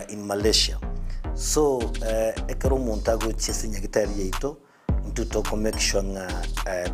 in Malaysia. So ekero montago chesinya gitari yeito ntutoko make sure nga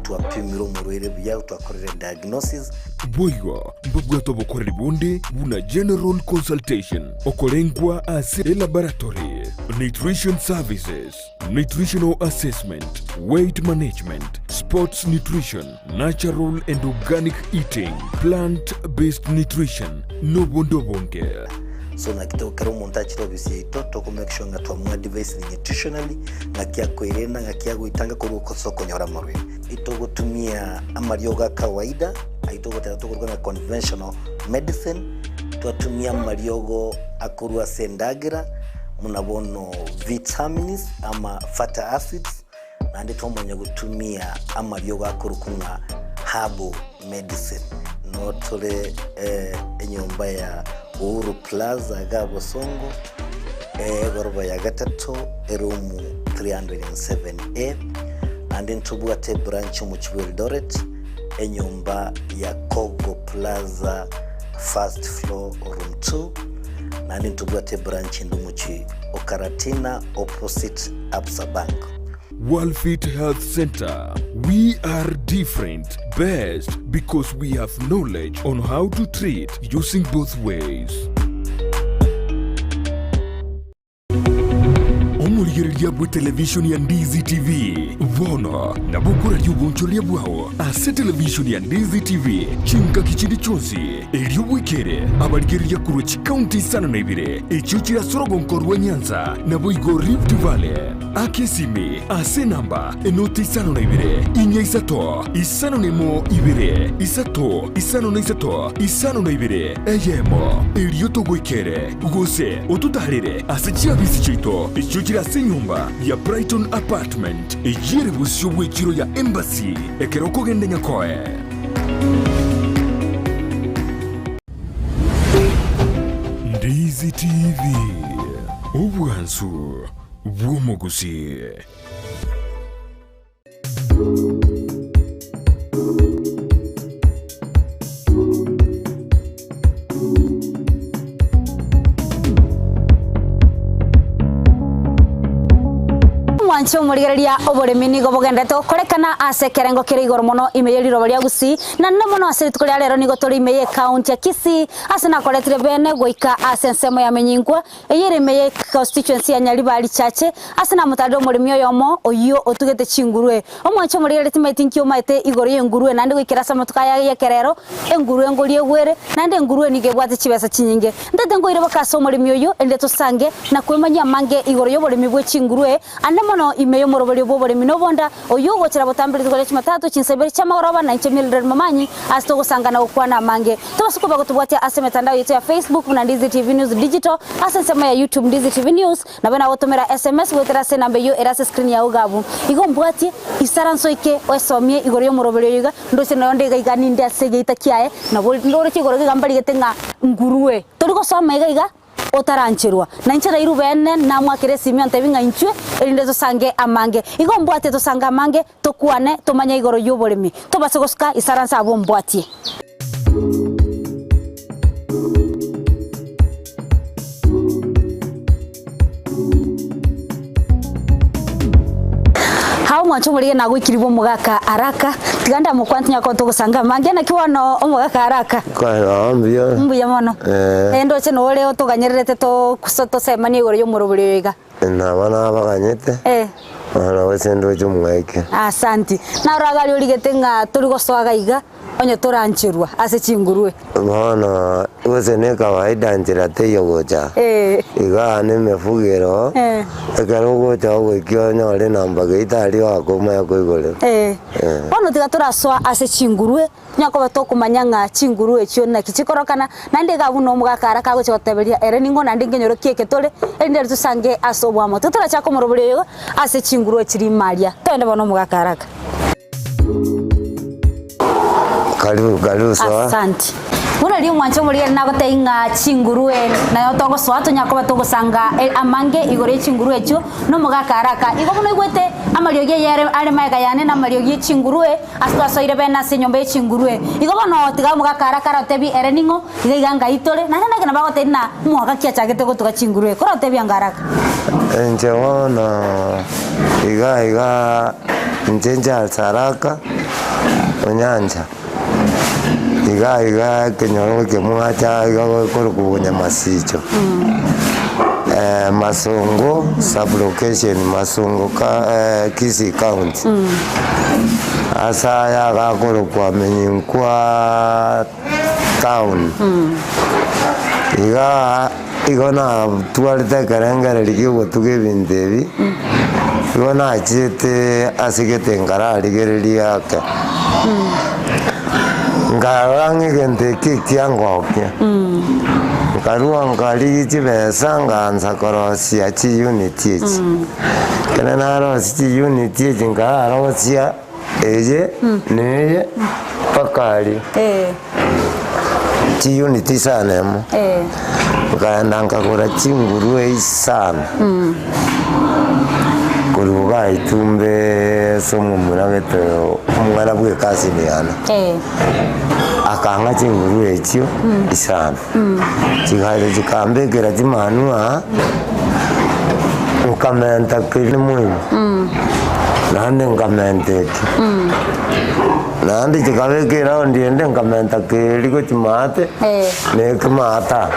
tuapimiro murwere bya twakorera diagnosis boigo mbugwa tobokorera bonde buna general consultation okorengwa as a laboratory nutrition services, nutritional assessment, weight management, sports nutrition, natural and organic eating, plant-based nutrition, no bondo bonke. So na kito kero montachi obviously to make sure nga twa device nutritionally ngakia koirena ngakia guitanga ko soko nyora marwe ito gutumia amarioga kawaida aito gutatu na conventional medicine twatumia mariogo akurwa sendagira munabono vitamins ama fatty acids na ndito mwenye gutumia amariogo akurukunga herbal medicine no tole enyomba ya Uhuru Plaza Gabo Songo goroba ya gatatu erumu 307A and then tubuate branch mu Eldoret enyumba ya Kogo Plaza first floor room 2 and then tubuate branch ndumuchi Okaratina opposite Absa Bank. Worldfit Health Center. We are different, best because we have knowledge on how to treat using both ways. Omurigereria bwe television ya Ndizi TV. Vono na bukura y'ubunchoria bwao. Ase television ya Ndizi TV. Chinga kichindi chonsi. Elio wikere. Abarigereria kurochi county sana na ibire. Echuchira sorogo nkorwa Nyanza. Na boigo Rift Valley. Akesime. Ase namba. Enoti sana na ibire. Inya isato. Isano nemo ibire. Isato. Isano na isato. Isano na ibire. Eyemo. Elio to wikere. Gusii. Otutarire. Ase chiabisi chito. Echuchira senyumba ya Brighton Apartment ejire busyo bwekiro ya Embassy ekeroko gende nyakoe. Ndizi TV obwansu bw'omugusi. Mwancho murigereria Oboremi nigo bogendeto korekana ase kerengo kire igoro mono imeyeri robo lia Gusii na mono ase tukoria lero nigo tori imeye county ya Kisii ase na koretire bene goika ase nsemo ya menyingwa eyere meye constituency ya Nyaribari chache ase na mutado murimi yomo oyo otugete chingurwe omwancho murigereria timaitinki omaite igoro yengurwe nande goikira sama tukaya kerero engurwe ngolie gwere nande ngurwe nigebwate chibesa chinyinge ndete ngoire bakaso murimi oyo ende tusange na kwemanya mange igoro yoboremi bwe chingurwe ande mono imeyo morobali Oboremi no bonda oyo gochira botambiri tukole chimatatu chinseberi chamagoroba na nchemilder mamanyi asto gusangana ukwana mange tubasukuba gutubwatia ase mitandao yetu ya Facebook na Ndizi TV News Digital ase nsema ya YouTube Ndizi TV News na bana gotomera SMS wetera se namba yo erase screen ya ugabu igombwatie isaranso ike wesomie igoro yo morobali yiga ndose na yonde gaiga ninde asege itakiae na ndore chigoro gambali getenga nguruwe toriko soma iga otaranchirwa na nchira irubene na mwakire simio ntabinga inchwe elindezo sange amange igombwate to sanga amange to kuane to manya igoro y'Oboremi to basegoska isaransa abo mbwatie hao mwancho muri na gwikiribwo mugaka araka tiganda mukwanti nyako to gusanga amange na kiwano omugaka araka kwa mbuya mono endo che no leo to ganyerete to kusoto sema ni igoro y'Omorobori yiga na bana baganyete ana wesendo cy'umweke asante na ragali oligetenga turi goswaga iga onye toranchirwa ase chingurwe bana wese ne kawaida njira teyo gocha iga ne mefugero ekaro gocha ogikyo nyore namba geitari wakoma yakoigore bono tiga turaswa ase chingurwe nyako batokumanyanga chingurwe chyo na kichikorokana nande gabuno mugakara kagoche goteberia ere ningo nande ngenyoro kieke tole ende tusange asobwamo tutura chako Morobori yo ase chingurwe chiri maria twende bono mugakaraka karibu sawa asante Muna ri mwancho muri na goteinga chingurue na yotogo swato nyakoba togosanga amange igore chingurue chu no mugakaraka igo muno igwete amariogie yare ale maega yane na mariogie chingurue aswa soire bena se nyombe chingurue igo bono tiga mugakaraka rotebi ereningo iganga itore na na bagoteina muaga kia chagete gotuga chingurue kora rotebi angaraka enje wono iga njenja saraka onyanja iga kenyoro ke mwacha iga ko kubunya masicho Masongo sublocation Masongo Kisii County asa ya gakoro kwa menyinkwa town iga na tualite karengere likigo tugebindebi iga na chete asigete ngara ligereri yake ngarangi gente kikiangoke karua ngali chibesa nganza korosia chi unity echi kana naro chi unity echi ngaro sia eje neye pakali chi unity sana mo nganda ngakora chingurue isana kuruga itumbe somo muragete umwana bwe kasi ni ana akanga chingurue echo isana chigale chikambegera chimanua ukamenta kiri muhimu nande ngamente nandi chikabegera ndiende ngamenta kiri ko chimate nekimata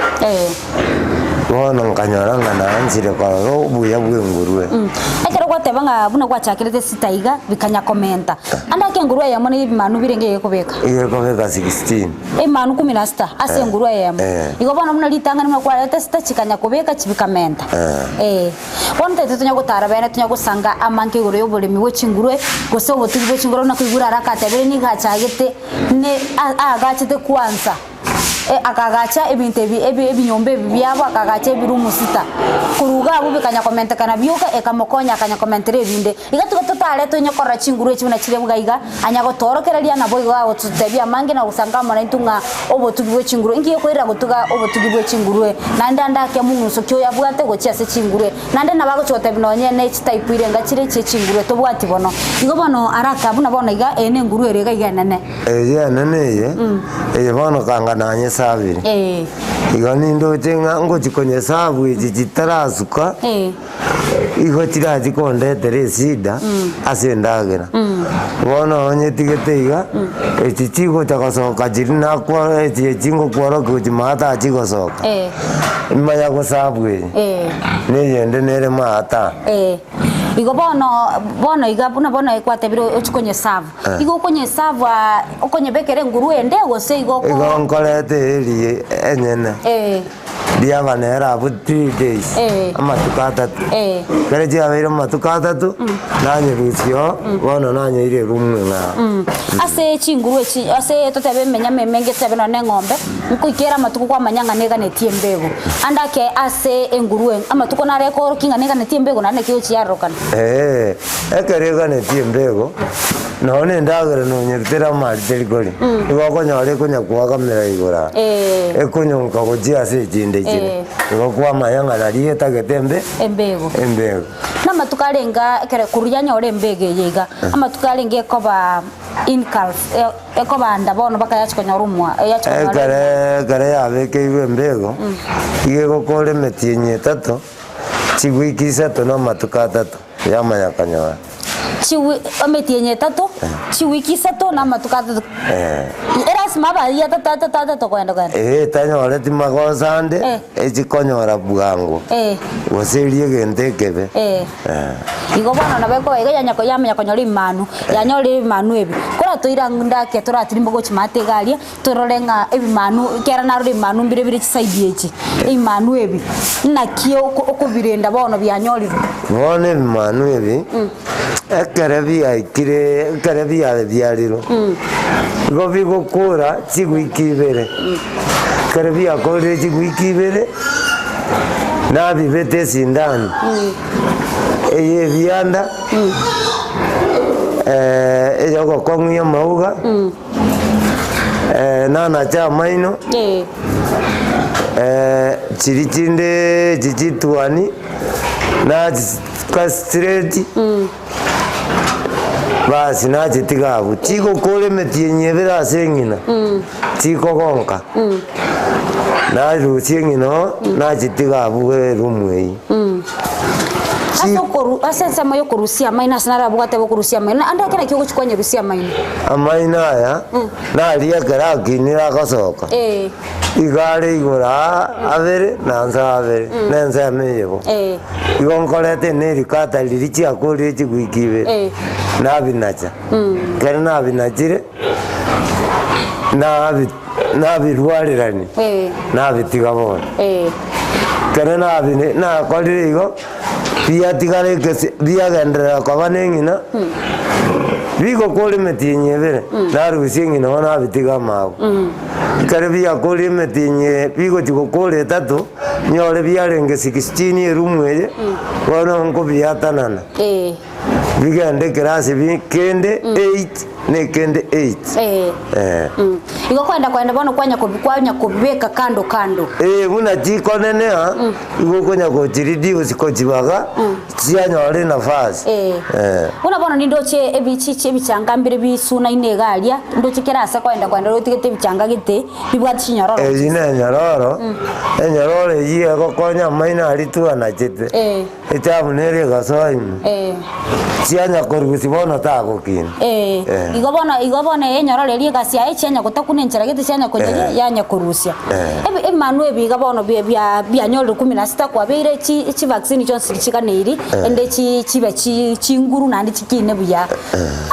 Wana nganyara nganaanzire kwa buya bwengurue akero gwatebanga buna gwachakirete sitaiga bikanya komenta anda ke ngurue yamo ni manu birenge yekobeka 16 manu 16 ase ngurue yamo igo bana muna litanga nimwe kwa leta sita chikanya kobeka chibikamenta bona tete tunya gutara bene tunya gusanga amanke gure yoboremi wechingurue gose obotugi bwechingurue na kwigura arakatebere ni gachagete ne agachete kwanza akagacha ebintu ebinyombe byabo akagacha ebirumu sita kuruga abo bikanya komenta kana byuka ekamokonya akanya komentere ebinde igatuka totale to nyokora chinguru ekibuna kire bugaiga anya gotorokereria na boigo ago tutebia mangi na gusanga mona intunga obotugi bwe chinguru ingiye koira gutuga obotugi bwe chinguru na ndanda ke munguso kyo yabwate gochia se chinguru nande na bago chote binonye ne type ile ngachire che chinguru to bwati bono igo bono araka buna bono iga ene nguru erega iga nene ya nene ye bono kanga nanye sabiri igani ndo jenga ngo chikonye sabu ijitarasuka iho chiraji konde teresida asendagera bona onye tigeteiga echichigo chakasoka jirina kwa echingo kwaro kujimata achigosoka maya go sabu ne yende nere mata igo bono iga bono ekwatebiro ochikonye savu igo konye savu okonye bekere nguru ende gose igo nkolete eri enyene dia vanera abu 3 days amatukata kare jia vero matukata nanye rusio bono nanye ire rumwe nga ase chinguru echi ase totebe menya memenge tebe no ngombe nkuikera matuko kwa manyanga nega netie mbego andake ase engurue amatuko na reko kinga nega netie mbego nane kyo chiarokana ekerega netie mbego none ndagera no nyertera mari terigori igo konyore konya kwa kamera igora ekonyonka gojia ase jinde jine igo kwa mayanga nariye tagetembe embego na matukarenga kere kuruyanya ore mbege yiga amatukarenge koba incalf ekoba ndabono bakayachikonyo rumwa kare yabeke iwe mbego igego kore metinye tato chigwikisa to no matukata to yamanya kanyora chiwi ametienye tato chiwiki sato na matukata eras maba ya tata to kwenda tanyore timagosande echikonyora bwango goserie gente kebe igo bana na beko ega yanyako yamenya konyori manu yanyori manu ebi kora toira ndake tora tirimbo gochimate galia tororenga ebi manu kera narori manu mbire chisaidi echi manu ebi na kio okubirenda bono byanyori bone manu ebi ekerebia ikire ekerebia byariro gobi gokora chigwikibere kerebia kore chigwikibere na bibete sindani eye vianda ejogo kong'ia mauga nana cha maino chirichinde chichituani na kastreti basi na chitigabu chiko kole metinyebera sengina chiko konka na rusingino na chitigabu rumwei Asa mayo kurusia maina sanara bugate bo kurusia maina anda kana kyo kuchikonya rusia maina amaina ya na ria karaki ni akasoka igare igora avere nanza avere nanza meyebo igonkolete ne rikata lirichi akori chigwikibe na binacha kana na binachire na birwarirani na bitigabona kana na bine na kolirigo pia tigare ke dia gendera kwa banengina bigo kole metinye bere na rusingina na bitiga mawo kare bia kole metinye bigo tigo kole tatu nyore bia renge 16 rumwe wana ngo bia tanana bigande klase bi kende 8 ne kende 8 igo kwenda bono kwanya kubeka kando muna jiko nene ha igo konya ko chiridi usikojibaga chianyore nafasi una bono nindoche ebichiche bichanga mbere bisuna inegalia ndoche kerasa kwenda rotigete bichanga gite bibwati chinyororo ine nyororo yiye ko konya maina aritu anachete etamunere gasoimu chianya korusi bono tagokin igo bono enyororo rie gasia echenya gotakune nchera gite chenya kwenye yanya kurusia manwe biga bono bia nyoro 16 kwa beire chi vaccine Johnson chikaneri ende chiba chinguru nandi chikine buya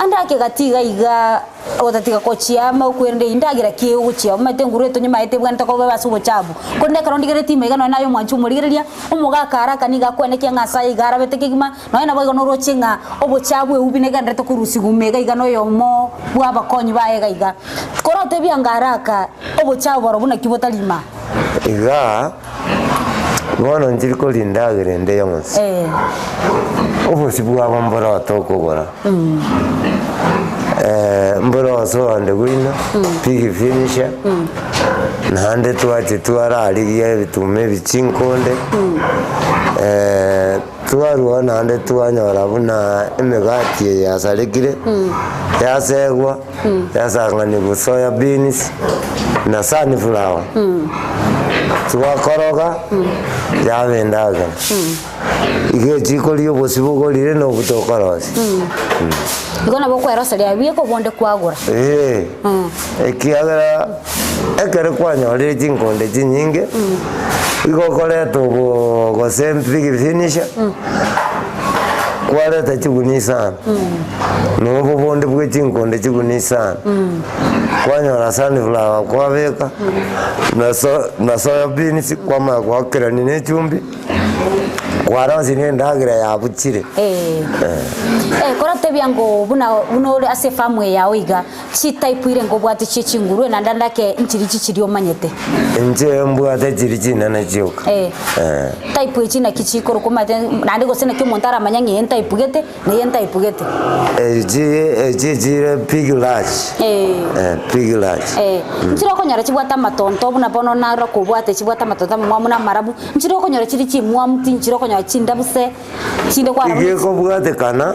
andake gatiga iga otatiga kochia makwende indagira kiyo guchia umate ngureto nyuma ete bwana tako basubo chabu konde karondigere time igano nayo mwanchu murigereria umuga karaka niga kwene kyangasa igara betekigima no ina boigo no rochinga obochabu eubine gandete kurusi gumega igano yomo bwaba konyi baega iga korote byangaraka obochabu borobuna kibotalima iga bono njiriko lindagire nde yonse obosi bwaba mbora tokogora mbora so ande gwina pigi finisha nande tuache tuararigie bitume bichinkonde tuarua nande tuanyora buna emegati ya sarekire yasegwa yasangani gusoya beans na sunflower tuakoroga yabendaga ige chikoli obosibugolire no butokorosi igona boko eroseria bieko bonde kwagura ekiagera ekere kwanyore chinkonde chinyinge igokoreto go sempi finisha kwareta chigunisana no bonde bwe chinkonde chigunisana kwanyora sunflower kwabeka na soya beans kwama kwakira nine chumbi kwarozi nendagira yabuchire korate byango buna uri ase famwe yawe iga chi type ire ngo bwati chinguru na ndandake nchiri chichiri omanyete nje mbwate chiri china na chioka type china kichikoro komate nandi gosena kimontara manyangi en type gete na en type gete ji pig large pig large nchiro konyara chibwata matonto buna bono na roko bwate chibwata matonto mwamuna marabu nchiro konyara chiri chimwa mti nchiro konyara chinda buse chinde kwa ige ko bwate kana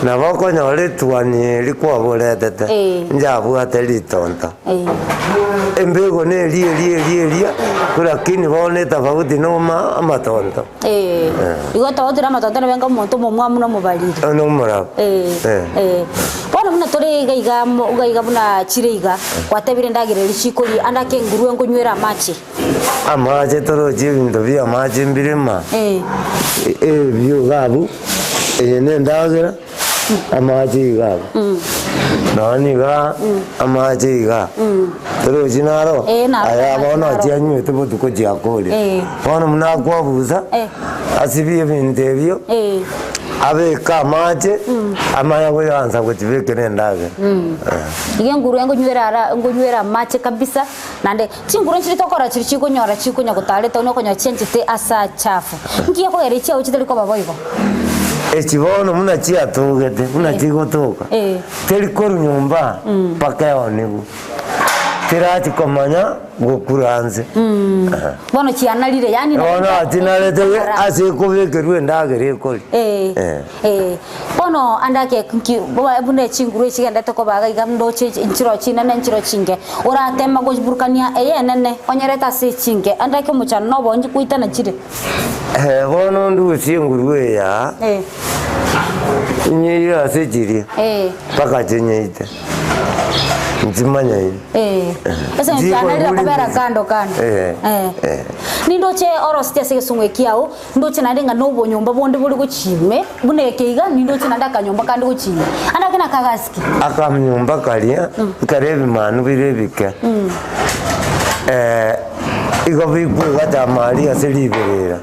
na bako nyore tuani likwa boletete njabwate litonta embego ne lie lakini bone tofauti no amatonto igo tofauti na amatonto benga monto momwa muno mubalire no mura bona muna tore iga buna chiriga kwatebire ndagire lishikoli andake nguruwe ngonywera machi amache toro chibindo bya machi mbirima byo gabu ene ndagira amachi gabu nani ga amachi ga toro jinaro aya bona janyu tebo tuko jakole bona muna kwabuza asibiye bindebyo abe kamache amaya go yanza go tibekene ndaga ige nguru ngonywera mache kabisa nande chinguru nchiri tokora chiri chikonyora chikonya gutareta no konya chenjite asa chafu ngiye ko yari cyo chitari ko baboigo echibono muna chia tugete muna chigotoka teri koru nyumba paka onigu tirati komanya gukuranze bono chianalire yani ona tinarete asikubikerwe ndagere koli bono andake bune chinguru chigenda to kobaga igamndo chiro china na chiro chinge ora tema goburkania eyenene onyereta se chinge andake muchano no bonji kuita na chire bono ndu chinguru ya nyira se chiri paka chenyeite nzimanya hivi sasa ntianalira kubera kando nindo che orostia se sungwe kiao ndo che nadenga no bonyomba bonde buli guchime bunekeiga nindo che nadaka nyomba kandi guchime andake na kagaski akamnyomba kalia karebi manu birebika iko bipu gata mali aseliberera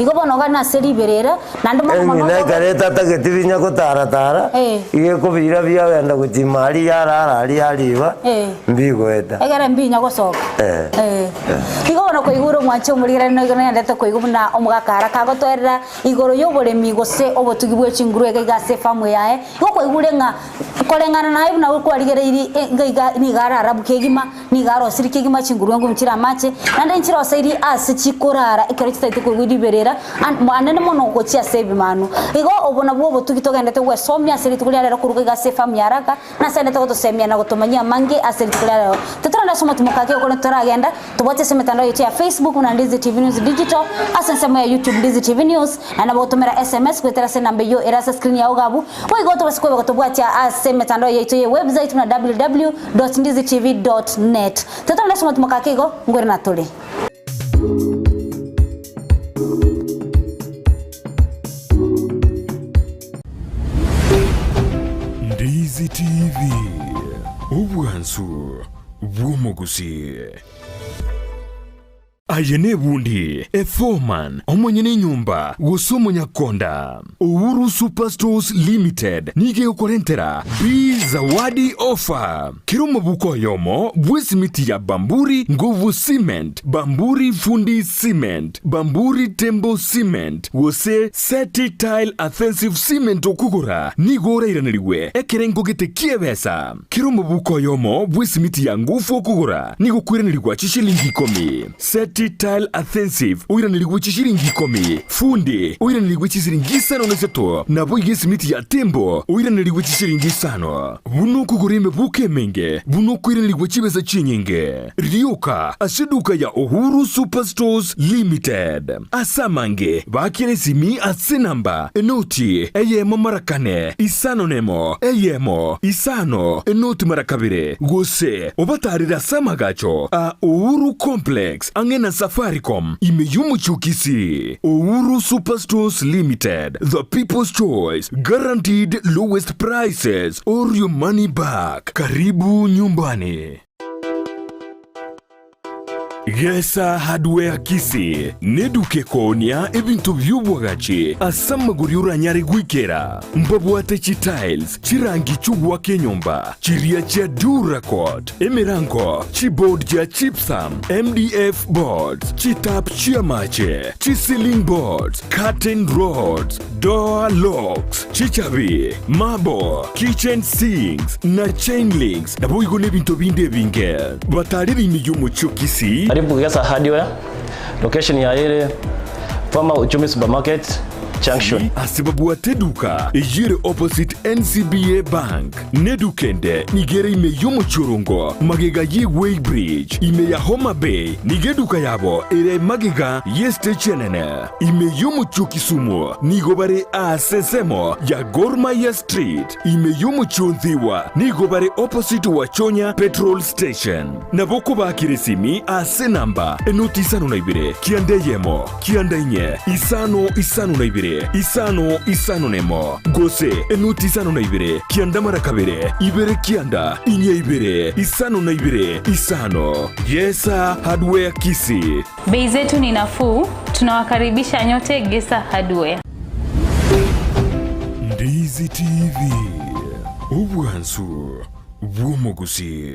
iko bono gana seriberera nando mono na kareta taketibinya gutara iye kubira bya wenda gutimari yarara aliba mbigweta egera mbinya gosoka iko bono ko iguru mwanche umurira no igana ndete ko igumuna omugakara kagotwerera igoro y'Oboremi gose obotugibwe chinguru egase famu yae iko igurenga kolengana nayo na uko aligereiri ngaiga ni garara bukegima ni garo sirikegima chinguru ngo mchira mache nande nchira sairi asichikorara ikero chitaite ko gudiberera anene mono ko chia save manu igo obona bwo tugitogenda tegwe somya seri tukulia rero kuruga gase famu yaraka na sende to semya na gotomanyia mange aseri tukulia rero tutora soma tumukake ko turagenda tubote se mitandao yetu ya Facebook na Ndizi TV News Digital asense ya YouTube Ndizi TV News na nabotomera SMS kwetera se nambe yo erasa screen ya ogabu wo goto basikwe gotobwacha ase mitandao yetu ya website na www.ndizitv.net tutora soma tumukake go ngwere na tole Ndizi TV obwansu bw'omugusi ayene bundi foreman omwenyene nyumba gosomonya konda Uhuru Superstores Limited nige ukorentera zawadi offer kirumo buko yomo bwesimiti ya Bamburi nguvu cement Bamburi fundi cement Bamburi tembo cement wose seti tile offensive cement okugura nigora iraniriwe ekerengo gete kiebesa kirumo buko yomo bwesimiti ya nguvu okugura nigukwiranirwa chishilingi 10 seti tile offensive uiranirwa chishilingi 10 fundi uiranirwa chishilingi 5 nabo igesimiti ya tembo uiranirwa chishilingi 5 buno kugurime buke menge buno kwiranirwa chibeza chinyenge rioka asiduka ya Uhuru Superstores Limited asamange bakire simi asinamba enoti eyemo marakane isano nemo eyemo isano enoti marakabire gose obatarira samagacho a Uhuru Complex angena Safaricom imeyumu chukisi Uhuru Superstores Limited, the people's choice, guaranteed lowest prices or your money back. Karibu nyumbani. Gesa hardware Kisii neduke konia ebintu by'ubwagachi asamaguri uranyari gwikera mbabwate chi tiles chirangi chugwa kenyomba chiria cha Duracoat emirango chi board cha Gypsum MDF boards chi tap chia mache chi ceiling boards curtain rods door locks chichabi marble kitchen sinks na chain links na boigo nebintu binde binge batari imiyumu chukisi. Karibu Gesa Hardware, location ya ile Farmer Uchumi Supermarket Junction. Asibabu ateduka ejire opposite NCBA Bank. Nedukende nigere ime yomo chorongo magega ye Way Bridge ime ya Homa Bay nigeduka yabo ere magega ye stationene ime yomo chokisumo nigobare asesemo ya Gormaya Street ime yomo chonthiwa nigobare opposite Wachonya Petrol Station naboko bakiresimi asenamba enotisano na ibire kiande yemo kiande inye isano na ibire isano nemo gose enuti isano na ibire kianda marakabere ibere kianda inye ibere isano na ibire isano. Gesa Hardware Kisii. Bei zetu ni nafuu, tunawakaribisha nyote Gesa Hardware. Ndizi TV obwansu bw'omugusi.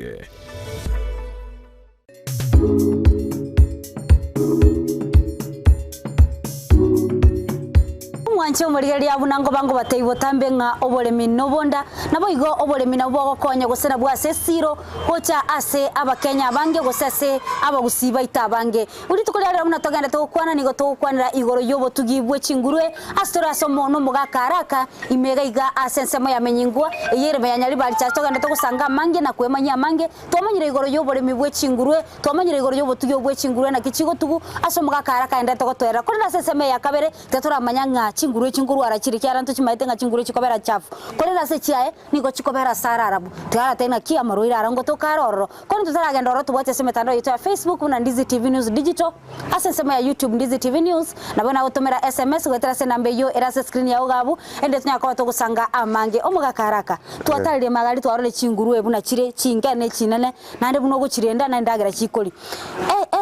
mwancho murigeria abunango bango bateibo tambe nga Oboremi nobonda nabo igo Oboremi nabo gokonya gusena bwase siro gocha ase abakenya bange gusase Gusii baita bange uri tukolera muna togenda tokwana nigo tokwanira igoro yobo tugibwe chingurwe astora somo no mugakaraka imega iga asensemo ya menyingwa yere bayanyari bali cha togenda tokusanga mange na kwemanya mange twamanyira igoro yobo Oboremi bwe chingurwe twamanyira igoro yobo tugibwe chingurwe na kichigo tugu aso mugakaraka enda tokotwera kuri seseme ya kabere tetura manyanga chinguru arachiri kyara ntu chimaite nga chinguru chikobera chafu kolera se chiae niko chikobera sararabu twara tena kia maroira arango to karoro kono tutaragenda ro tubwache sema tando yetu ya Facebook na Ndizi TV News Digital asensema ya YouTube Ndizi TV News na bona utomera SMS gwetera se nambe yo erase screen ya ugabu ende tunya kwa tugusanga amange omuga karaka twatarire magari twarore chinguru ebu na chire chingane chinene nande buno guchirenda na ndagira chikoli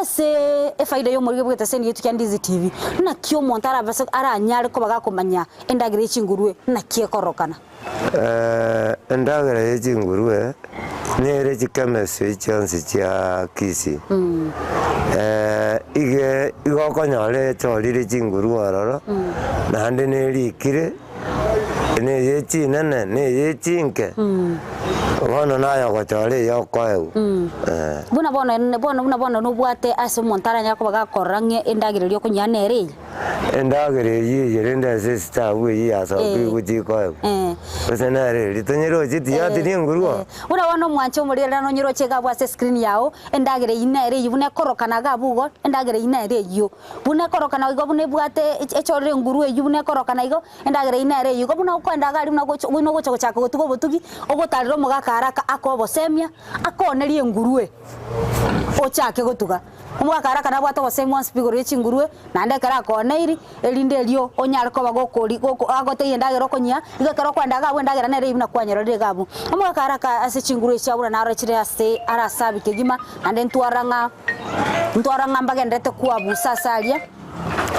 ese faida yo muri bwete se yetu ya Ndizi TV na kyo montara basa ara nyari ko bagakomanya endagire chingurwe na kie korokana endagire chingurwe nere chikamese chance cha Kisii ige igokonyore chorire chingurwe aroro nande nerikire ne yechi nene ne yechinke Bono nayo gochore yo koeu buna nubwate ase montara nyako bagakorange endagirerio kunyanere endagire yirenda sister we ya so biguchikoeu osenare litonyero chiti yati ni ngurwa una wano mwancho murira no nyiro chega bwase screen yao endagire inere yibune korokana gabugo endagire inere yo bune korokana igo bune bwate echore ngurwe yibune korokana igo endagire inere yo buna kwenda gali buna gocho chako gotugo botugi ogotariro mugakaraka akobosemia akonerie ngurwe ochake gotuga umugakaraka na bwato bosemwa spigoro yechingurwe nande kara koneiri elinde lio onyar ko bagokori agote yendagero konya igakaro kwandaga wendagera nere ibuna kwanyero regabu umugakaraka ase chingurwe chabura naro chire ase arasabi kegima nande ntwaranga mbagendete kwa busasalia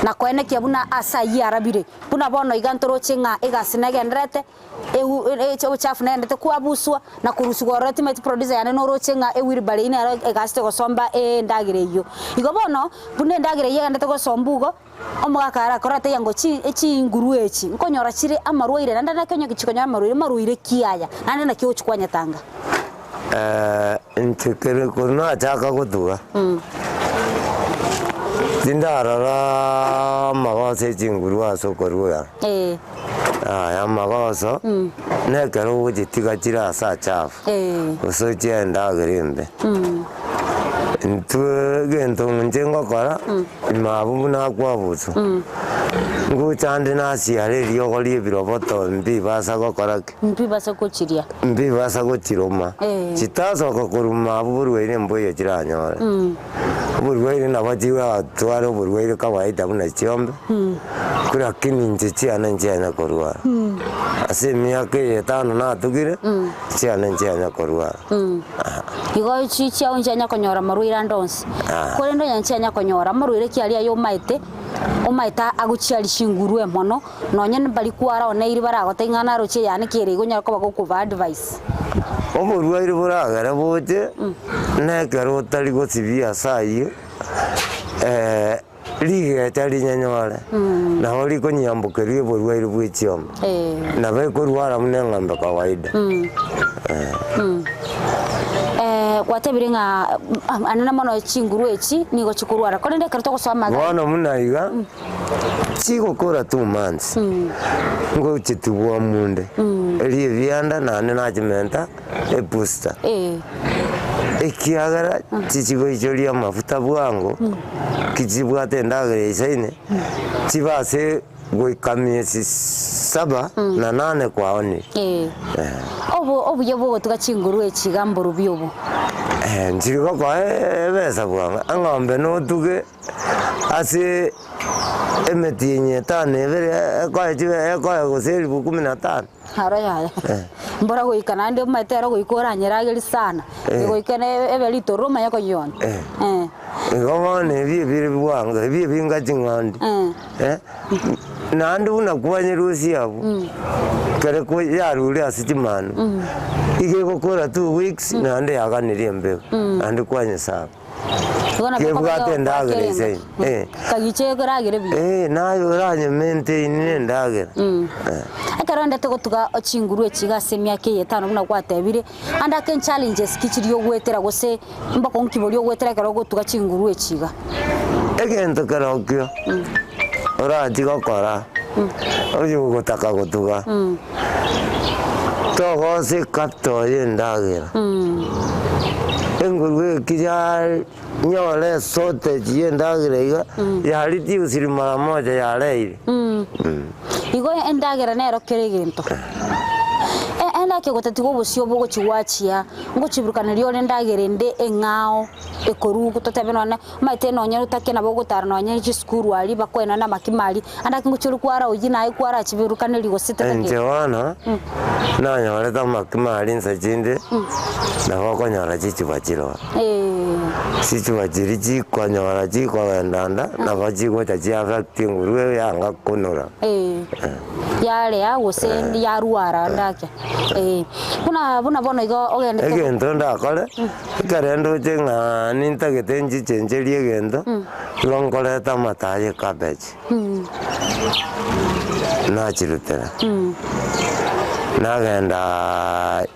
na kwene kiabuna asayi arabire buna bono igantoro chinga igasinegendrete echo chafu nende kwa buswa na kurusugwa ultimate producer yane no rochenga ewiri bale ina egaste go somba ndagire yo igo bono bune ndagire ye ndete go sombugo omugakara korate yango chi nguru echi nkonyora chire amaruire nanda nakenyo kichikonya amaruire kiaya nande na kyo chikwanya tanga ntikere kuna chaka kutuga tindarara magose chinguru asokoru ya ya magoso nekero ugitiga chira sa chafu uso chenda grimbe gento njengo kora mabu na kwabuzu nguchande nasi arerio gori biroboto mbi basa gokora mbi basa kochiria mbi basa gochiroma chitazo kokuruma burweire mboyo chiranyora burweire na bajiwa twaro burweire kawaida buna chiombe kura kininje chiana njana korwa ase miaka tano na tugire chiana njana korwa igo chichi onjanya konyora maruira ndonsi kore ndo nyanchanya konyora maruire kialia yo maite omaita aguchiali shingurwe mono nonye bali kwara oneiri baragote ingana roche yani kire gonya ko bakuva advice omurwaire buragara bote nekero tari gosibia sai lige tari nyanyore na hori konyambukerie burwaire bwichiom na bekorwara munengambe kawaida kwatebire nga anana mono chinguru echi nigo chikurwara konende karto gusoma wana munaiga chigo kora 2 months ngo chituwa munde eri vianda nane na chimenta e booster ekiagara chichigo ichoria mafuta bwango kichibwate ndagere isaine chibase goikamie 7 na 8 kwaoni obu yebo tugachinguru echigambo rubyobo njirigo kwa besa bwanga angombe no tuge ase emetinye tane bere kwa jiwe kwa goseri 15 haraya mbora goikana ndio matero goikora nyerageri sana goikane ebeli toroma yako yon ngomone bibiri bwanga bibinga chingandi nandu na kwanye rusi yabo kare ko yaruri asitimano ige gukora 2 weeks nande yaganiriye mbego andi kwanye saba Kebwate ndagere ise. Kagiche goragere bi. Nayo ranye maintain ne ndagere. Akaronda to gutuga ochinguru echiga semia ke yetano buna gwatebire anda ken challenges kichiri yo gwetera gose mbako nkibori yo gwetera karo gutuga chinguru echiga. Egento karokyo. Ora chigokora. Oyo gutaka gutuga. Togo se kapto yendagera. Engurwe kija nyole sote yendagera ya liti usiri mara moja ya leire. Igo endagera nero keregento. Enda ke gotatigo busio bogo chiwachia ngo chiburukaniryo ndagere nde engao ekoru kutotebenona maite no nyeru takena bogo tarno nyeru chi skuru ali bakwena na makimali anda kingo chiru kwara ujina ai kwara chiburukaniri go sitete njewana na nyore ta makimali nsachinde na boko nyara chichi bachiro chichi bachiri chi kwa nyara chi kwa wendanda na bachigo chachi affect ngurwe yanga kunura yale ya gosendi ya ruara ndake kuna bona igo ogende egento ndakole karendo chenga nintagete nji chenjeri egento longoleta mataye cabbage na chirutera nagenda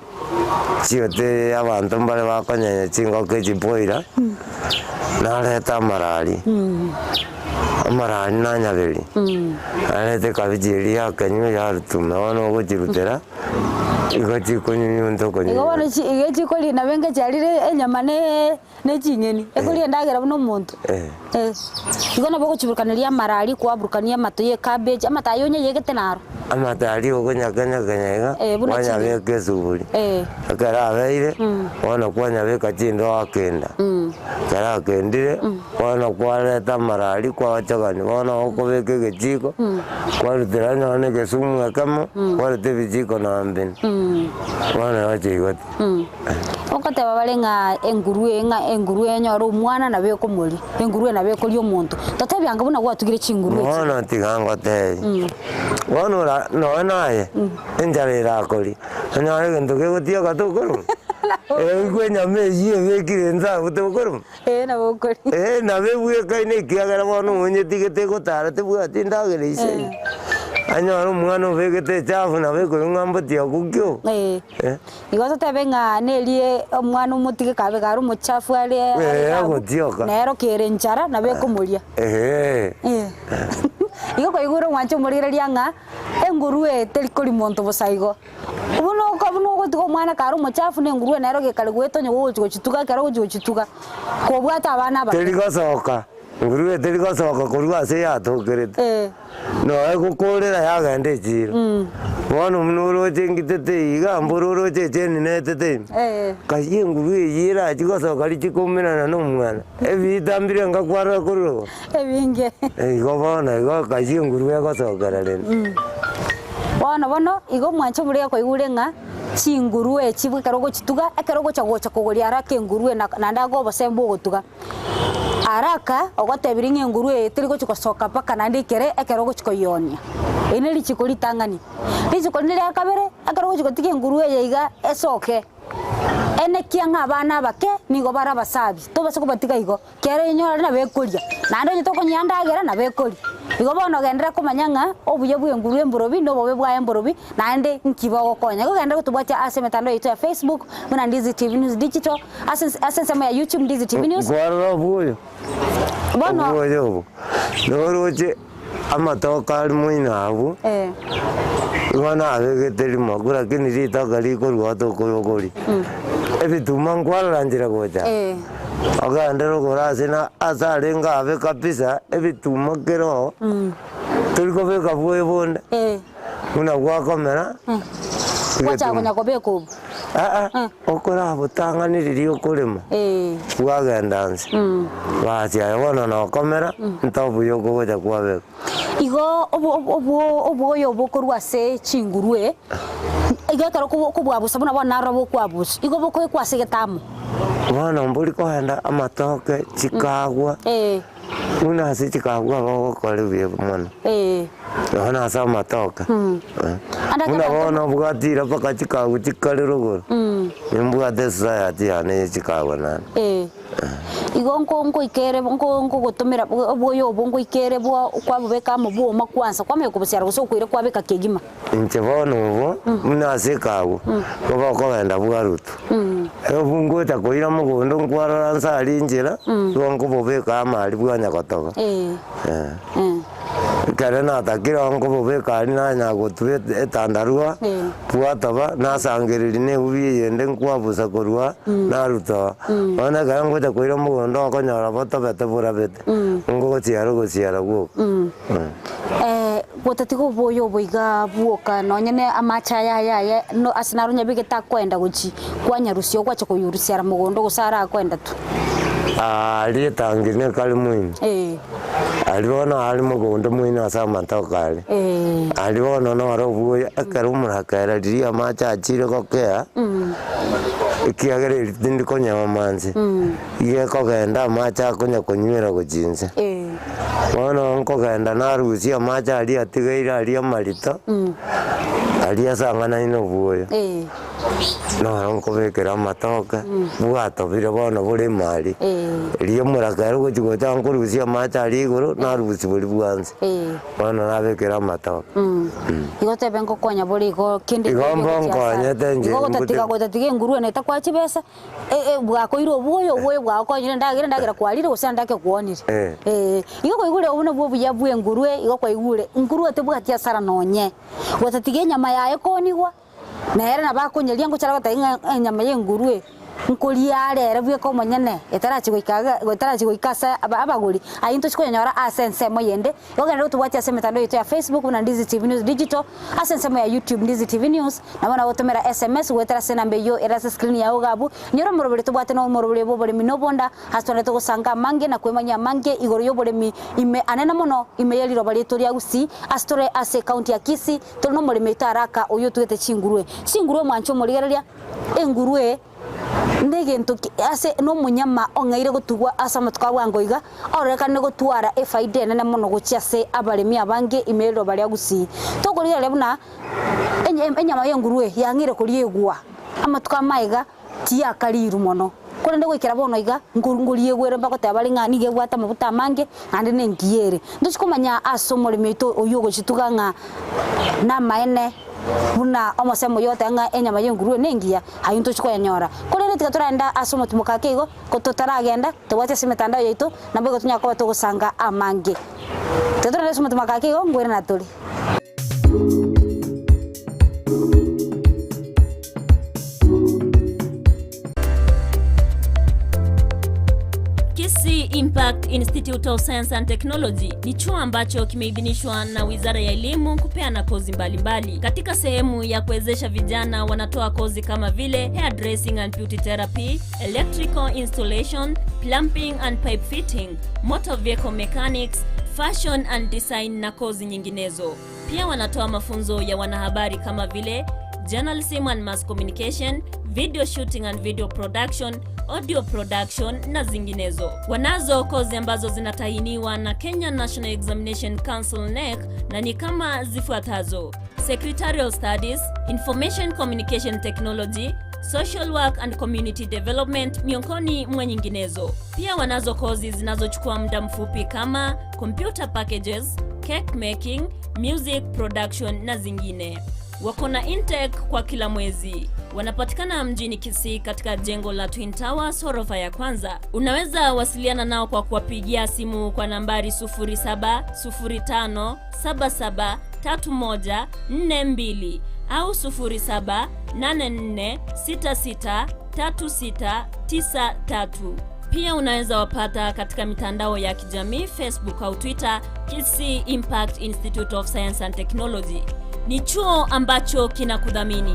chiote abantu mbale bakonyenya chingo kechipoira naleta marari amarani na nyabeli alete kabijeri yakanyo yarutuma wana ogojirutera igoti konyunyu ndoko nyi igobona igeti koli na benga cyarire enyama ne chinyeni ekoli ndagera buno muntu igona boko chiburukanira marari kwa burukania matoye cabbage amatayo nye yegete naro amatari ogonyaganya ganyega wanya beke zuburi akara abeire wana kwanya beka chindo akenda kara kendire wana kwaleta marari kwa wachagani wana okobeke gechiko kwaruteranya wane gesumu akamo kwarute bijiko na mbini wana wache igoti okote babalenga engurue nyoro umwana na beko muri engurue na beko lyo muntu totebyanga buna gwatugire chingurue wana tigango te wana no naye enjarira akori anya egento kegotia gatukuru gwenya meji ebekire nza butokuru na bokori na bebuye kaine kiagara bono onyetigete gotara tebwati ndagere ise anya umwana obegete chafu na beko ngambatia kukyo igoto tebenga nelie omwana umutige kabe garu muchafu ali agotioka nero kere njara na beko muria igo ko iguro mwancho murireria nga engurue terikori monto bosaigo buno gotigo mwana karu muchafu ne ngurue nero gekali gwetonyo gochituga karo gochituga ko bwata abana ba terigosoka ngurue terigosoka kurwa se yatokerete no ekukorera yagende chiro bono munuro chengitete iga mbururo checheni netete kayi ngurue yira chigosoka lichikomena no mwana ebitambire ngakwara kuro ebinge igo bono igo kayi ngurue gosoka rene bono igo mwancho muri ko igurenga chingurue chibwe karogo chituga akarogo chagocha kogoria araka ngurue na ndago basembo gotuga araka ogotebiringe ngurue tirigo chikosoka paka nandikere akarogo chikoyonia ine lichikoli tangani lichikoli ya kabere akarogo chikotige ngurue yeiga esoke ene kianga abana bake nigo bara basabi to base kubatika igo kere nyora na bekoria nando nyitoko nyandagera na bekori igo bono gendera kumanyanga obuye bwe ngurue mborobi no bobe bwa mborobi nande nkibago konya go gendera kutubwacha asemetando yetu ya Facebook muna Ndizi TV News Digital asensema ya YouTube Ndizi TV News gwaro buyo bono buyo noroche amatoka ali muina abu wana abegeteri magura kiniri takali korwa to koyogori ebituma ngwarangira goja agandero gorasena asarenga abe kabisa ebituma kero turiko beka bwe bonde una gwakomera wacha konya kobeko okora botanganiriri okorema gwagendanse bacha bona no kamera ntabuyo goja kwabe igo obo bokorwa se chingurue iga karo kubwabusa buna bona robo kwabusa igo boko kwase getamo bana mburi kohenda amatoke chikagwa una se chikagwa boko kore bye mwana ona sa matoke una bona bwatira paka chikagwa chikariro goro imbwa de society ane chikagwa nani igongo ikere bongo gutumira boyo bongo ikere bwo kwa bubeka mubuo makwansa kwa meko busiara gusokwire kwa beka kegima nche bono bo muna sekawo ko ko enda bwarutu bungo ta koira mugondo nkwara nsali njira bongo bubeka amali bwanya kotogo kare na takira ngo bubeka ari na nyago tuwe etandarua puataba na sangiriri ne ubiye yende nkwabusa korwa na ruto ona ga ngo ta koira mugondo ko nyara boto bete burabete ngo gotiara gwo gotatigo boyo boiga buoka no nyene amacha ya no asinaru nyabige ta kwenda guchi kwanya rusio kwacho kuyurusiara mugondo gusara kwenda tu ali tangine kali mwini aliona ali mugondo mwini asama tokali aliona no arobuya akarumura kara diria macha achire kokea ikiagere ndi konya mamanzi iye kogenda macha konya konywera gujinze wana nko genda na rusia macha ali atigaira ali amarito ali asangana ino buya no nko bekera matoka bwato bire bono buri mali liyo murakaro gujigota nko rusia macha ali iguru na rusi buri bwanze wana nabekera matoka igote bengo konya buri go kindi igombo konya tenje gotatiga nguru ne ta kwachi besa bwa koiro buyo bwa ko ndagira kwalire usanda ndake kuonire igo ko igure ubona bwo buya bwe ngurue igo ko igure ngurue te bwatia sara nonye gotatiga nyama yae konigwa na era na bakonyeria ngo cyara gatainga nyama ye ngurue nkulia rere bwe ko monyene etarachi goikasa abaguri ayinto chikonyora asense moyende yogenda tubwatia semetando yetu ya Facebook na Ndizi TV News Digital asense mo ya YouTube Ndizi TV News na wana wotomera SMS wetara sena mbeyo era screen ya ogabu nyoro morobere tubwate no morobere bobore minobonda hastonete gusanga mange na kwemanya mange igoro yobore mi ime anena mono ime yeliro bali tori ya Gusii astore ase county ya Kisii tono moreme itaraka oyo tuete chingurue mwancho morigereria engurue ndege ntoki ase no munyama ongaire gutugwa asa matuka bwangoiga oreka ne gutwara efaide nene mono guciase abaremi abange imero bari Gusii tokorira lebuna enyama yengurue yangire kuri egwa amatuka maiga ti akariru mono kore ndego ikira bono iga ngurunguri egwere mbako tabari ngani gebwata mabuta mange ande nengiere nduchikomanya aso moremi ito oyogo chituganga na maene buna omusemo yote anga enyama yengurue nengia hayinto chiko yanyora kole netika turanda asomo tumukakego kototaragenda tubate simetanda yeito nabego tunyako tugusanga amange tetura asomo tumakakego ngwere naturi Kisii Impact Institute of Science and Technology ni chuo ambacho kimeidhinishwa na Wizara ya Elimu kupeana kozi mbalimbali. Katika sehemu ya kuwezesha vijana wanatoa kozi kama vile hairdressing and beauty therapy, electrical installation, plumbing and pipe fitting, motor vehicle mechanics, fashion and design na kozi nyinginezo. Pia wanatoa mafunzo ya wanahabari kama vile journalism and mass communication, video shooting and video production, audio production na zinginezo. Wanazo kozi ambazo zinatahiniwa na Kenya National Examination Council NEC na ni kama zifuatazo: Secretarial Studies, Information Communication Technology, Social Work and Community Development miongoni mwa nyinginezo. Pia wanazo kozi zinazochukua muda mfupi kama Computer Packages, Cake Making, Music Production na zingine. Wako na intake kwa kila mwezi. Wanapatikana mjini Kisii katika jengo la Twin Towers ghorofa ya kwanza. Unaweza wasiliana nao kwa kuwapigia simu kwa nambari 0705773142 au 0784663693. Pia unaweza wapata katika mitandao ya kijamii Facebook au Twitter Kisii Impact Institute of Science and Technology. Ni chuo ambacho kinakudhamini.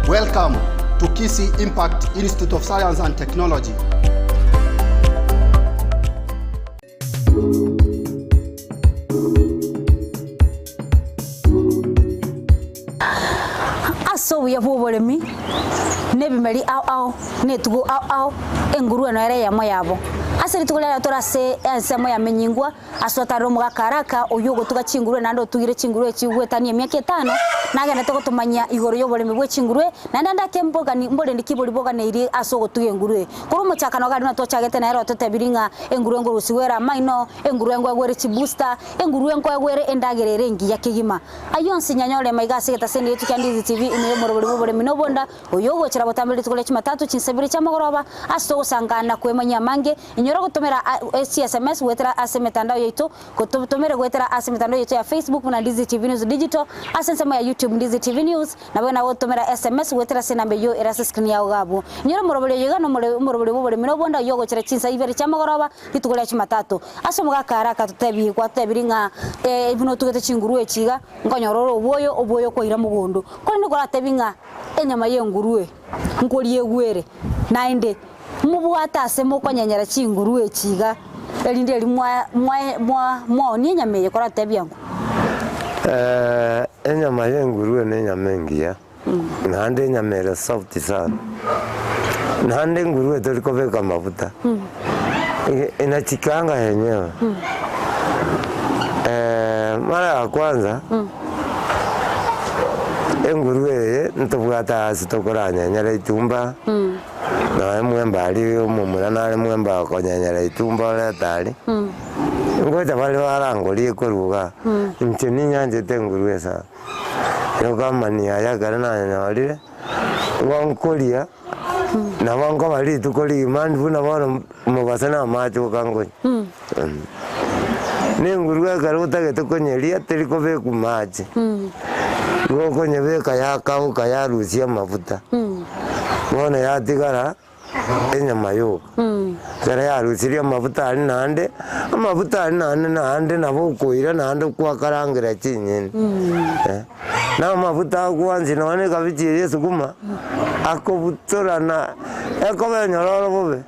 Welcome to Kisii Impact Institute of Science and Technology. Aso ya Oboremi nebimeri au netugo au engurue no ere yamo yabo asiri tukolera torase ensemo ya menyingwa asotaro mugakaraka oyugo tugachingurwe nando tugire chingurwe chigwetanie miaka 5 nagenda togotumanya igoro y'oboremi bwe chingurwe nanda ndakemboga ni mbole ndikibori boga neiri asogo tuge ngurwe kuru muchakano gari na tochagete na ero totebiringa engurwe ngo rusiwera maino engurwe ngo gwere chibusta engurwe ngo gwere endagerere ngi ya kigima ayonsi nyanyole maigasi geta sende yetu kya Ndizi TV ine morobori boremi no bonda oyugo chira botambiri tukole chimatatu chinsebiri cha magoroba asogo sangana kwemanya mange inyoro gutumira SMS wetera ase mitandao yetu kutumira gwetera ase mitandao yetu ya Facebook na Ndizi TV News Digital asensema ya YouTube Ndizi TV News na bwana wotumira SMS wetera se nambe yo era screen ya ugabu nyoro morobori yoga no morobori boremi no bonda yogo chira chinsa ibere cha magoroba kitugole chimatatu aso mugakaraka tutebi kwa tebiringa ibuno tugete chingurwe chiga nkonyororo oboyo ko ira mugondo ko ni gora tebinga enyama yenguruwe nkoriye gwere nainde mubuata ase mukonyanyara chingurwe chiga elinde eli mwa ni nyama ye kora tebyangu enyama yenguruwe ne nyama ngiya nande nyamera soft sana nande nguruwe tolikobeka mafuta inachikanga yenyewe mara ya kwanza nguruwe ntobwata sitokoranya nyara itumba na mwemba ali umumura na mwemba konyanyara itumba letali ngoja bali barangoli koruga ntini nyanje tenguruwe sa yogamani ayagara na nyarire wankolia na wango bali tukoli mandi buna bana mubasana macho kangonya nenguruwe karota getukonyeria teriko be kumaje ngoko nyebeka yakao kayarusia mafuta bona yatigara enyama yo kare yarusiria mafuta ari nande amafuta ari nande nabo koira nande kwa karangira chinyeni na mafuta kwanzi none kabichire Yesu kuma akobutora na yakobe nyororo bobe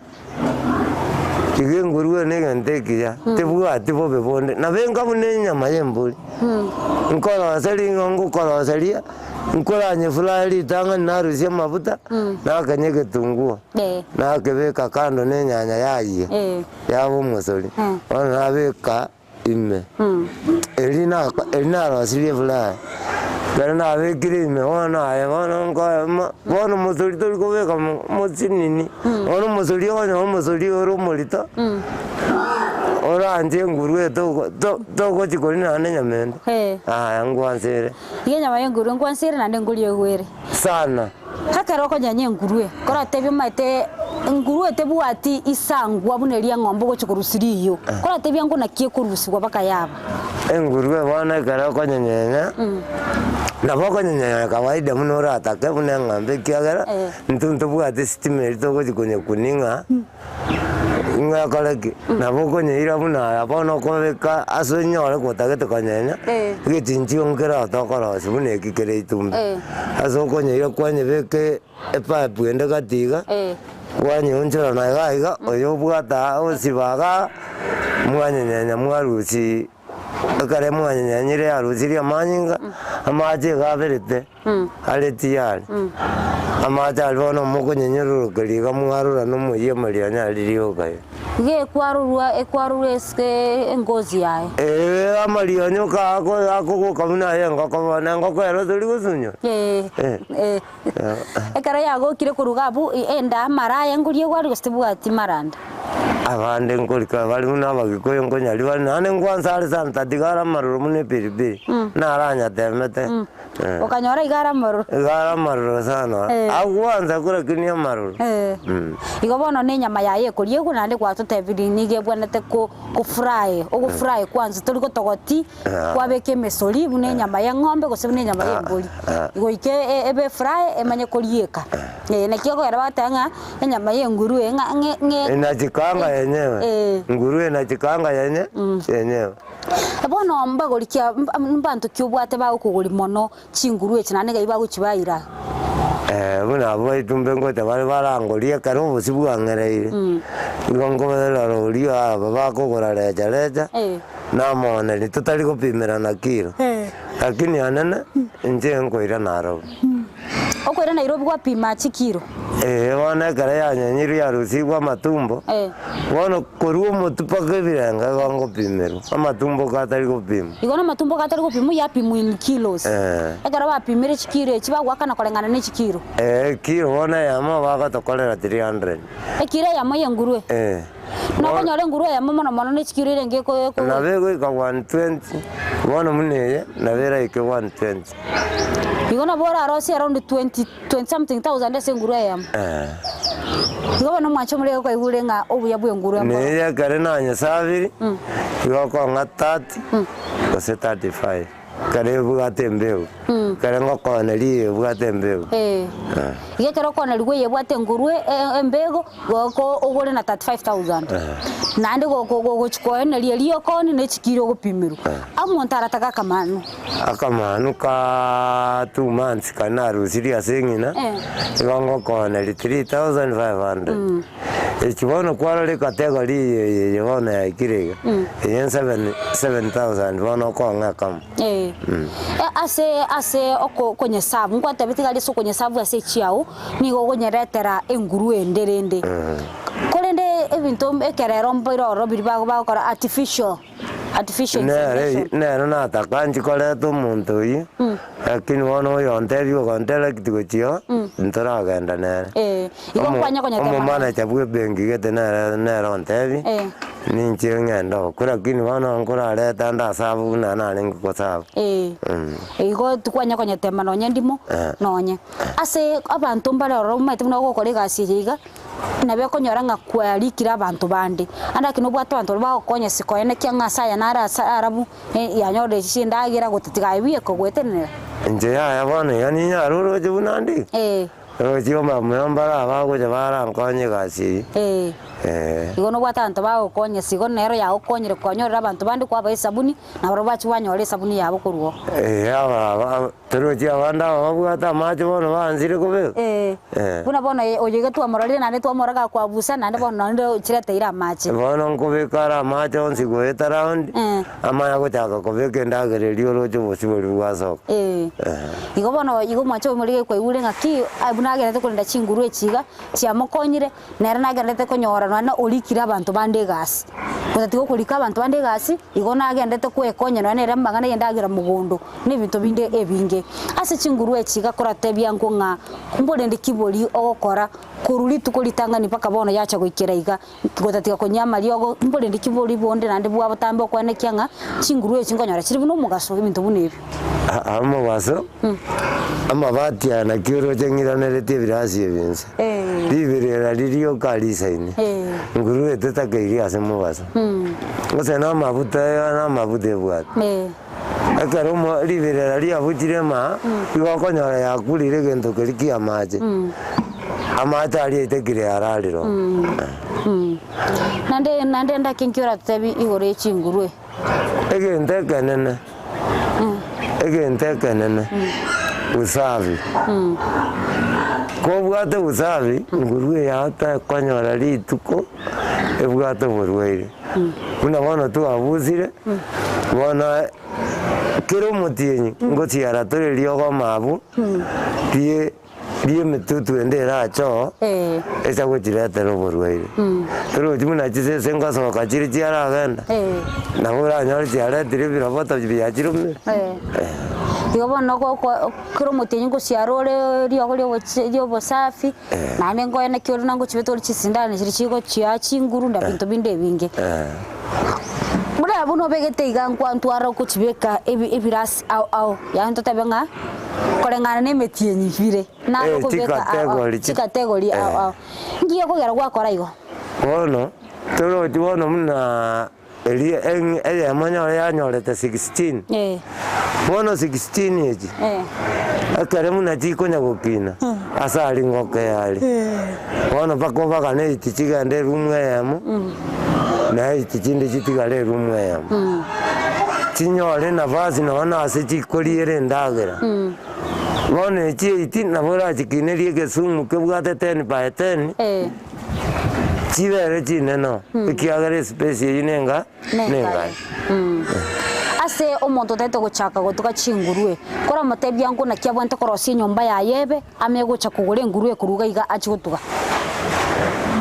nguruwe negentekia tebwati bobe bonde na benga bunenya mayembuli nkora sali ngongo kora salia nkora nyefulali tanga narusia mafuta na kanyege tungua na kebeka kando nenyanya yayi yabo musoli ona beka ime elina rasilie fulali Karena abekire ime ona ayabona ngo musoli tolikobeka musinini ono musoli onyo musoli oro molita ora nguruwe to chikoni nane nyamende ngwansere ye nyama yenguruwe ngwansere nande nguriye gwere sana hakaro ko nyanye nguruwe kora tebyo mate nguruwe tebuati isangwa bunelia ngombo go chikurusiriyo kora tebyo ngo nakie kurusirwa baka yaba nguruwe bwana karo ko nyanya na boko nyanya kawaida muno rata ke bune ngambe kiagara ntuntu buati stimeri to go chikonye kuninga nga kalaki na boko nyira buna abona ko beka aso nyore ko tagete kanyanya gitinji ongera tokora sibune kikere itumbe aso ko nyira kwanye beke epa bwende gatiga kwanye onjora na gaiga oyo bwata osibaga mwanye nyanya mwarusi kare mwanye nyanyire arusiria manyinga amaje gaberete aletiyali amaje albono muko nyenyero kaliga mwarura no muye maria nyaliriyo kaye ge ekwarurwa eske ngozi yae amaria nyoka ako kamuna yenga kabana ngoko ero tuli gusunyo ekara yago kire kurugabu enda maraya ngurie gwari gustibwati maranda abande ngolika bali una bagikoyo ngonyali bali nane ngwansale santa digara maruru mune piripiri naranya temete okanyora igara maruru sana agwanza kura kinia maruru igo bono ne nyama yaye kurie kunande kwato tebiri nige bwanete ko fry fry kwanza turi gotogoti kwabeke mesori bune nyama ya ng'ombe gosebune nyama ya mburi igo ike ebe fry emanye kurieka na kioko era batanga nyama ya nguruwe inachikanga yenyewe nguruwe inachikanga yenyewe bono mbagorikia mbantu kyubwate ba ukuguri mono chinguruwe kinane ga ibagu kibaira buna abo itumbe ngote bari barangoria karo busibwangereire ngongo badalo rio aba bakogora leja na mone ni tutali kopimera na kilo lakini anana nje ngoira naro Okwera Nairobi kwa pima chikiro. Wana kare ya nyanyiru ya rusi kwa matumbo. Wana koruo mutupake birenga gongo pimero. Matumbo katari go pima. Igona matumbo katari go pima ya pimu in kilos. Ekara ba pimire chikiro chiba gwakana kolengana ne chikiro. Kiro wana yama waga tokolera 300. Ekire yama yengurue. Nako nyore ngurue yama mono ne chikiro irenge ko. Na bego ka 120. Wana muneye na vera ike 120. Igona bora arosi around 20 something thousand ese ngurue yama. Igona mwacho muri ko igure nga obuya bwe ngurue yama. Ne ya kare na nyasabiri. Igoko nga 30. Kose 35. Kare bugate mbeu. Kare ngoko na liye bugate mbeu. Ige kare ko na liwe yebwate ngurue embego goko ogore na 35000. Nande go chikoe na liyo koni ne chikiro go pimiru. Amontara taka kamanu. Akamanu ka 2 months kana rusiri asengina. Igongo ko na 3500. Echibono kwara le category yebona ya kirega. Yen 7000 bono ko ngakam. Ase oko kwenye sabu nkwata bitigari so kwenye sabu ase chiao nigo gonyeretera enguru enderende kolende ebintu ekerero mpoiro robiri bagokora artificial na atakanji kole to muntu yi lakini wono yonterio kontela kitikochio ntora ganda nere igokwanya kwenye tema mama chabwe bengi gete nere ontevi ninche ngendo kura kini wono ngora leta nda sabu na ningo sabu igo tukwanya kwenye tema no nyendimo nonye ase abantu mbale ro mate muna gokora igasiga nabe konyora nga kwalikira abantu bande anda kino bwato abantu bakonya sikoene kyangasa ya nara arabu yanyode shindagira gutitigaibie ko gwetenera nje ya bana yani nyaruro jibunandi rojo mamambara abago jabara nkonye gasi igono bwata abantu bakonya sigo nero ya okonyere konyorera abantu bande kwa ba sabuni na barobachi wanyore sabuni yabo kuruo aba turoji abanda babwata macho bono banzire kobe buna bono oyege tu amorore nane tu amoraga kwa busa nane bono ndo chirete ira macho bono kobe kara macho onsigo eta round amaya go chaka kobe kenda gererio rojo bosibori bwaso igo bono igo macho muri ko igure ngaki abuna gerete kulinda chinguru echiga chiamokonyire nera nagerete konyora nana olikira abantu bande gas kutatigo kulika abantu bande gas igo nagendete kwekonya nana era mbangana yendagira mugondo ni bintu binde ebinge ase chinguru echiga korate byango nga kumbole ndikibori ogokora kuruli tukolitanga ni paka bono yacha goikera iga kutatiga konyama lyogo kumbole ndikibori bonde nande bwa batambe kwane kyanga chinguru echingonyora chiri buno mugaso ibintu bunebi amo baso amabatia na kiro jengira nerete birasi ebinse bibirera lirio kalisaini nguru etetakeiri ase mubaso ngose na mabuta bwat akaro mo libirera lia bujirema igokonyora yakurire gento keriki amaje amata ali etekire araliro nande ndakinkira tebi igore chingurwe egente kanene usafi ko bwate usafi ngurwe yata konyora lituko ebwate borweire kuna bono tu abuzire bona kero mutienyi ngotiara tore lyogo mabu die metutu endera cho esa gochirete no borweire toro jimuna chise senga so kachiri chiara agenda na bora nyori chiara dire birabota biyachirume igo bono ko kero mutienyi ngo ciarore lyo bosafi nane ngo ene kyo nango chibetori chisindane chiri chigo chia chinguru nda bintu binde binge bura buno begete igangu antwara ko chibeka ebirasi au ya nto tabenga kolengana ne metienyi vire na ko beka category au ngiye ko gara gwa kora igo bono toro tibono muna eli amanya ya nyorete 16 bono 16 eji akare muna chiko nyagokina asali ngoke yali bono bako baka ne tichiga nde rumwe yamu na tichinde chitigale rumwe yamu chinyore na vazi naona ase chikoriere ndagera bono chi na bora chikinerie gesumu kebwate 10 by 10 chibere chineno ikiagere space yinenga nenga ase omonto tete gochaka gotuka chingurue kora motebia ngo na kiabwante korosi nyomba ya yebe amegocha kugure ngurue kuruga iga achigotuga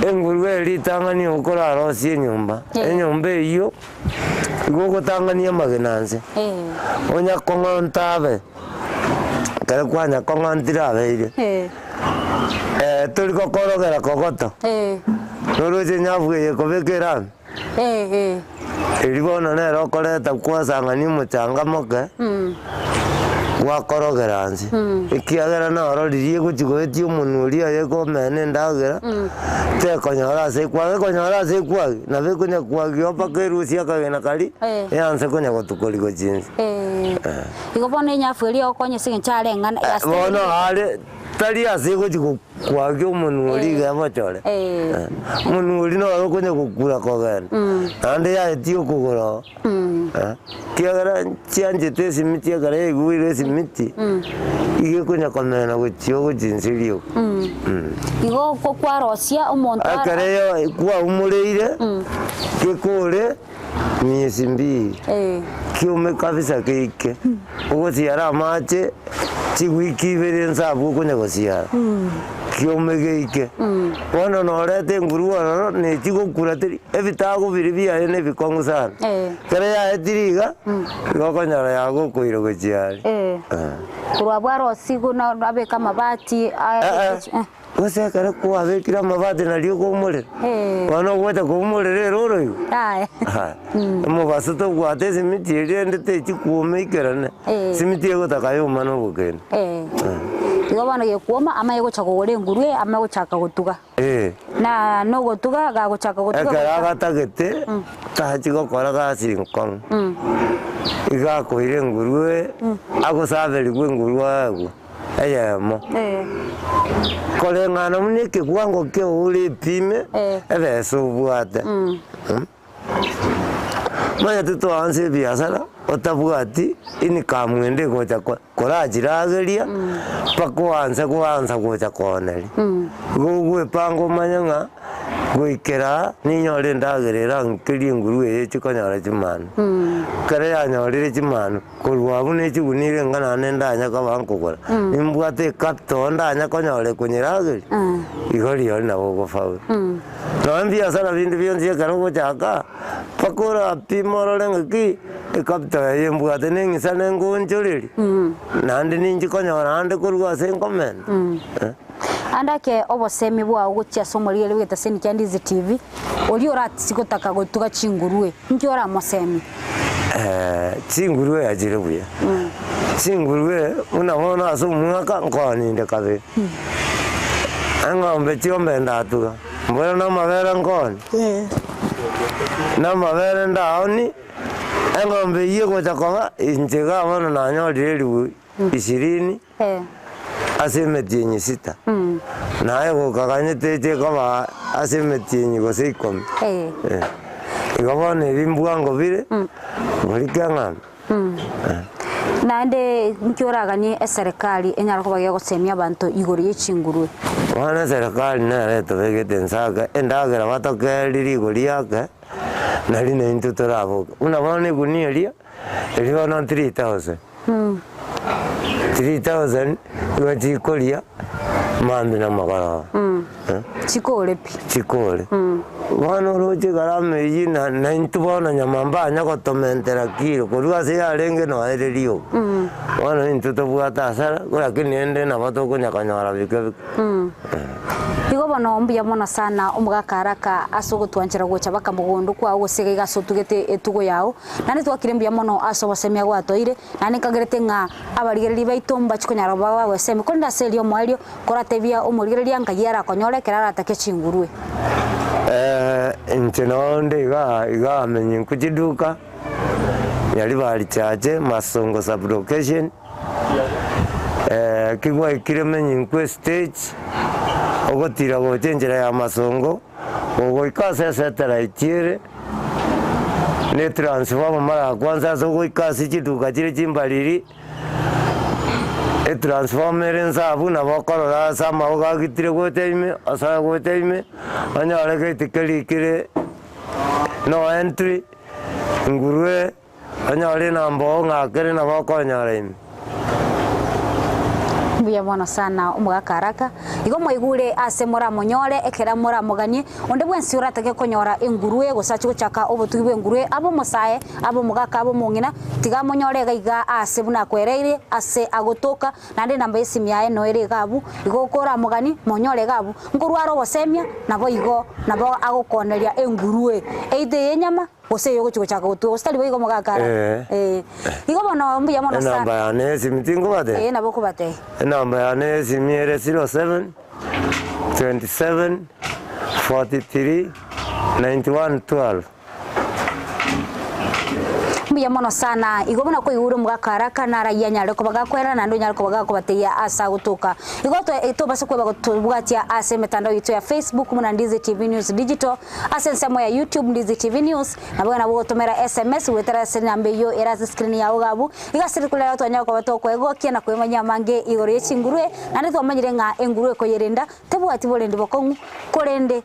engurue ritangani ukora arosi nyomba enyomba iyo gogo tangania magenanze onya kongontabe kare kwanya kongontirabe ile turi kokorogera kogoto noroje nyavuye kobekera iribono nero koreta kwasangani muchanga moke wakorogera nzi ikiagera na ororirie guchigoetie omunuri aye komene ndagera te konyora se kwage na be konya kwage opakerusia kagena kali yanse konya gotukori gochinzi igobone nyafuri okonye sinchare ngana bono ale tari ase gochigo kwage omunuri gabachore omunuri no konya gukura kogena ande ya etio kugoro kiagera chianjete simiti agara igwire simiti ige konya komena gochio gochinsirio igo ko kwarosia omonto akareyo kwa umureire kekore miezi mbili kiume kabisa keike ugociara amache chigwiki ibere nsabu konya gociara kiume geike bono norete ngurua ne chigokura tiri ebitago biri bia ne bikongu sana kare ya etiriga gokonyara ya gokoiro gociara kurwa bwarosi guna abeka mabati Gose kare kwa bekira mabati na rio komore wana gweta komore roro yu mo basuto gwate simiti ende te chikuome ikerane simiti ego takayo mano bukene igo bana ye kuoma ama yego chako gore ngurue ama yego chaka gotuga na no gotuga ga gochaka gotuga kara gatagete tachi gokora ga sinkong iga koire ngurue ago sabeli gwe ngurue ago ayemo kole ngana munike kwango ke uri pime ebe subuate maya tuto anse biasara otabuati ini kamwende gocha korajirageria pakuanza gocha koneri gugwe pango manyanga goikera ninyore ndagerera nkiri ngurue chikonyara chimana kare yanyorire chimana kurwabu ne chigunire ngana nenda nyaka bankogora nimbwate kapto ndanya konyore kunyirageri igori yori na gogo faul no biasara bindi byonje karogo chaka pakora pimorore ngaki kapto yembwate nengisane ngonjoreri nandi ninji konyora ande kurwa senkomen andake obosemi bwa guchia somori ele weta seni kya Ndizi TV oli ora sikotaka gotuga chingurue nkiora mosemi chingurue ajire buya chingurue unabona aso mwaka nkoni ndekabe angombe chiombe ndatuga mbona na mabera nkoni na mabera ndaoni angombe yego chakoga injega wana na nyori eli 20 asemetinyi sita naye gukaganyete kaba asemetinyi go seikomi igabone bimbwango bire muri kanga nande nkiora ni serikali enyara ko bagya gosemia abantu igori yechingurue wana serikali na reto begete nsaga endagera batokeri igori yake nari ne ntutorabo unabone gunieria iriho no 3000 3,000 wachikolia mambi na magara chikole pi chikole wana roje garame yina na intubona nyamamba nyako tomentera kilo kuruga se arenge no aererio wana intuto bwata sara kora kinende na bato kunyakanyara bike igo bono ombuya mona sana omugakaraka asogo twanchira gocha bakamugondo kwa gosege gasotugete etugo yao nane twakirembya mono asobo semia gwatoire nane kagerete nga abarigereri baitomba chikonyara bawa weseme konda selio mwalio koratebia omurigereri ankagiara konyore kerara take chingurue ntinonde iga amenye kujiduka yali bali chache masongo sub location kigwa ikiremenye ku stage ogotira gochenjera ya masongo ogo ikase satellite ne transform mara kwanza sogo ikase chiduka chire chimbaliri transformer nsabu na bokorora sama ogagitire goteime asa goteime anyare getikeri kire no entry ngurue anyori na mbo ngakere na bokonya imi Mbuya mwana sana umugaka haraka igo moigure ase mora monyore ekera mora moganie onde bwensi uratake konyora engurue gosachi gochaka obotugi bwengurue abo mosae abo mugaka abo mongina tiga monyore gaiga ase buna kwereire ase agotoka nande namba esimi yae no ere gabu igo kora mogani monyore gabu ngurwaro bosemia nabo igo nabo agokoneria engurue eide yenyama ose yogo chaka gotu ostali boigo mugaka igo bono mbuya mwana sana namba ya nesi mitingo bate nabo kubate namba ya nesi miere 07 27 43 91 12 Mbuya mono sana igo bona ko iguru mugaka haraka nara yanyare ko bagakwera nando nyare ko bagakubateya asa gutuka igo to base kweba gutubwatia ase metandao yitu ya Facebook muna Ndizi TV News Digital ase nsemo ya YouTube Ndizi TV News na bwana bo tomera SMS wetera senambe yo era screen ya ugabu igasiri kulera to nyako batoko ego kiana kwemanya mange igoro yechingurue nande to manyire nga engurue ko yerenda tebwati bolendi bokongu korende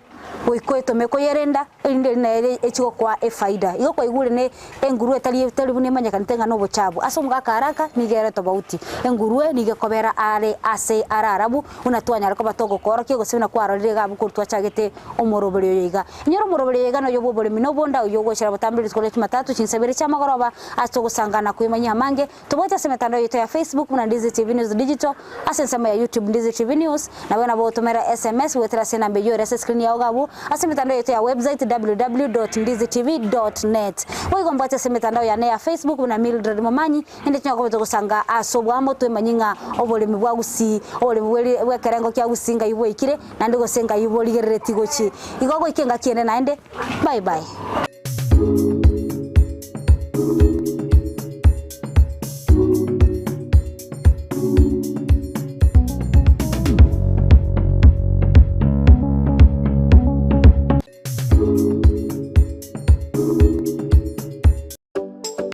oikoeto meko yerenda inde na echigo kwa faida igo kwa igure ne engurue tali bune manya kantenga no bochabu aso mugaka haraka nigere tobauti engurue nige kobera are ase ararabu unatwanya rako batoko koro kigo sina kwa rorire gabu kurtwa chagete omorobere yiga nyoro morobere yiga no yobo Oboremi no bonda yogo shira botambiri skole matatu chinsebere cha magoroba aso gusangana kwimanya mange tobote se metandao yetu ya Facebook na Ndizi TV News Digital asensema ya YouTube Ndizi TV News na bana bo tomera SMS wetera sena mbeyo rese screen ya ogabu ase mitandao yetu ya website www.ndizitv.net oigo mbate se mitandao ya Facebook na Mildred Momanyi ende cyangwa gusanga asobwamo twemanyinga Oboremi bwa Gusii Oboremi wekerengo kya Gusinga ibo ikire nandi gosenga ibo ligerere tigochi igogo ikenga kiene naende bye bye.